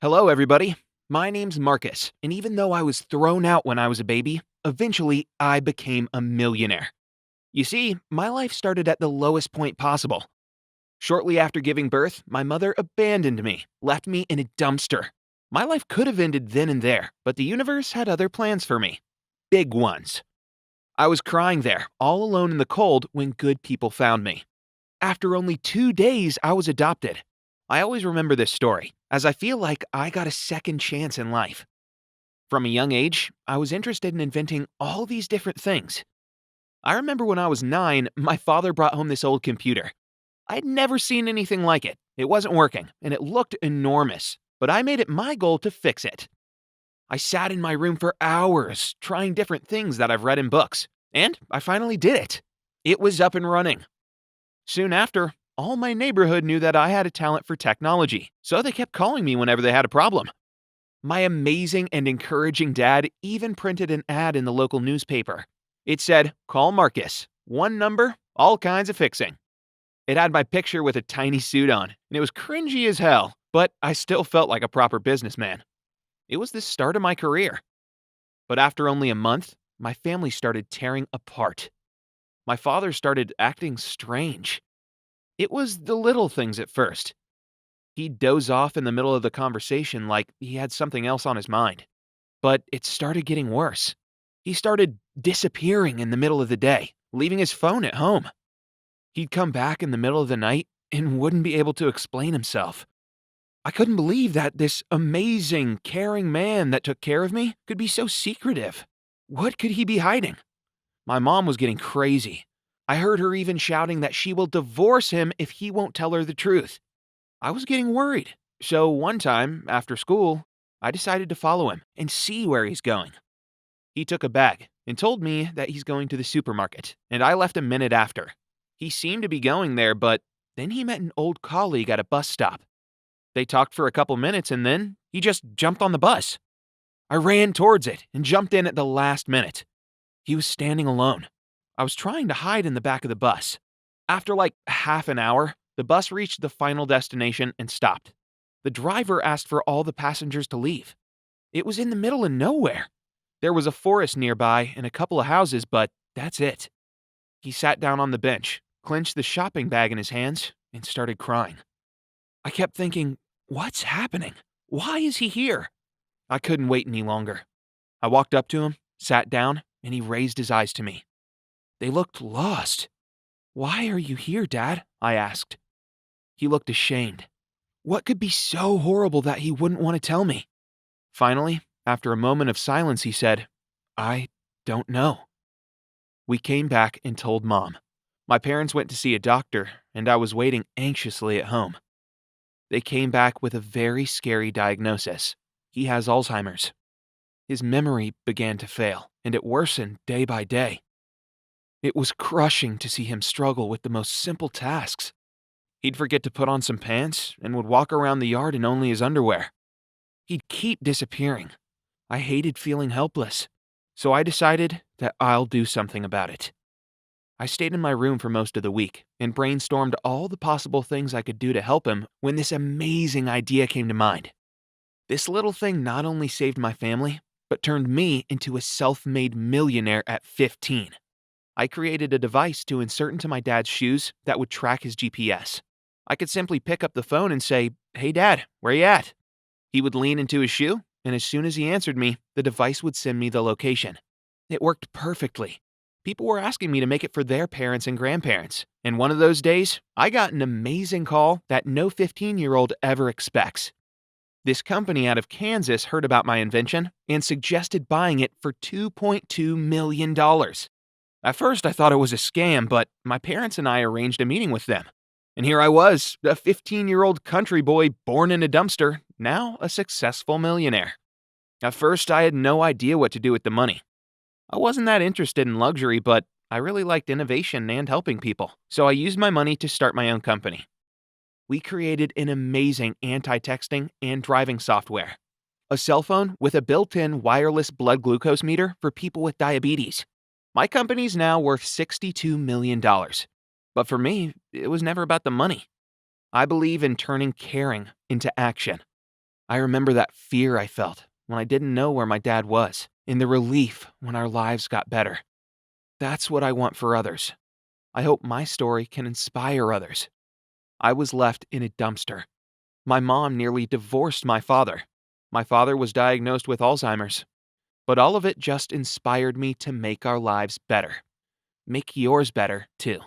Hello, everybody. My name's Marcus, and even though I was thrown out when I was a baby, eventually I became a millionaire. You see, my life started at the lowest point possible. Shortly after giving birth, my mother abandoned me, left me in a dumpster. My life could have ended then and there, but the universe had other plans for me. Big ones. I was crying there, all alone in the cold, when good people found me. After only 2 days, I was adopted. I always remember this story, as I feel like I got a second chance in life. From a young age, I was interested in inventing all these different things. I remember when I was 9, my father brought home this old computer. I'd never seen anything like it. It wasn't working, and it looked enormous, but I made it my goal to fix it. I sat in my room for hours, trying different things that I've read in books, and I finally did it. It was up and running. Soon after, all my neighborhood knew that I had a talent for technology, so they kept calling me whenever they had a problem. My amazing and encouraging dad even printed an ad in the local newspaper. It said, "Call Marcus. One number, all kinds of fixing." It had my picture with a tiny suit on, and it was cringy as hell, but I still felt like a proper businessman. It was the start of my career. But after only a month, my family started tearing apart. My father started acting strange. It was the little things at first. He'd doze off in the middle of the conversation like he had something else on his mind. But it started getting worse. He started disappearing in the middle of the day, leaving his phone at home. He'd come back in the middle of the night and wouldn't be able to explain himself. I couldn't believe that this amazing, caring man that took care of me could be so secretive. What could he be hiding? My mom was getting crazy. I heard her even shouting that she will divorce him if he won't tell her the truth. I was getting worried. So one time, after school, I decided to follow him and see where he's going. He took a bag and told me that he's going to the supermarket, and I left a minute after. He seemed to be going there, but then he met an old colleague at a bus stop. They talked for a couple minutes and then he just jumped on the bus. I ran towards it and jumped in at the last minute. He was standing alone. I was trying to hide in the back of the bus. After like half an hour, the bus reached the final destination and stopped. The driver asked for all the passengers to leave. It was in the middle of nowhere. There was a forest nearby and a couple of houses, but that's it. He sat down on the bench, clenched the shopping bag in his hands, and started crying. I kept thinking, what's happening? Why is he here? I couldn't wait any longer. I walked up to him, sat down, and he raised his eyes to me. They looked lost. "Why are you here, Dad?" I asked. He looked ashamed. What could be so horrible that he wouldn't want to tell me? Finally, after a moment of silence, he said, "I don't know." We came back and told Mom. My parents went to see a doctor, and I was waiting anxiously at home. They came back with a very scary diagnosis. He has Alzheimer's. His memory began to fail, and it worsened day by day. It was crushing to see him struggle with the most simple tasks. He'd forget to put on some pants and would walk around the yard in only his underwear. He'd keep disappearing. I hated feeling helpless, so I decided that I'll do something about it. I stayed in my room for most of the week and brainstormed all the possible things I could do to help him when this amazing idea came to mind. This little thing not only saved my family, but turned me into a self-made millionaire at 15. I created a device to insert into my dad's shoes that would track his GPS. I could simply pick up the phone and say, "Hey Dad, where you at?" He would lean into his shoe, and as soon as he answered me, the device would send me the location. It worked perfectly. People were asking me to make it for their parents and grandparents, and one of those days, I got an amazing call that no 15-year-old ever expects. This company out of Kansas heard about my invention and suggested buying it for $2.2 million. At first, I thought it was a scam, but my parents and I arranged a meeting with them. And here I was, a 15-year-old country boy born in a dumpster, now a successful millionaire. At first, I had no idea what to do with the money. I wasn't that interested in luxury, but I really liked innovation and helping people, so I used my money to start my own company. We created an amazing anti-texting and driving software. A cell phone with a built-in wireless blood glucose meter for people with diabetes. My company's now worth $62 million. But for me, it was never about the money. I believe in turning caring into action. I remember that fear I felt when I didn't know where my dad was, and the relief when our lives got better. That's what I want for others. I hope my story can inspire others. I was left in a dumpster. My mom nearly divorced my father. My father was diagnosed with Alzheimer's. But all of it just inspired me to make our lives better. Make yours better, too.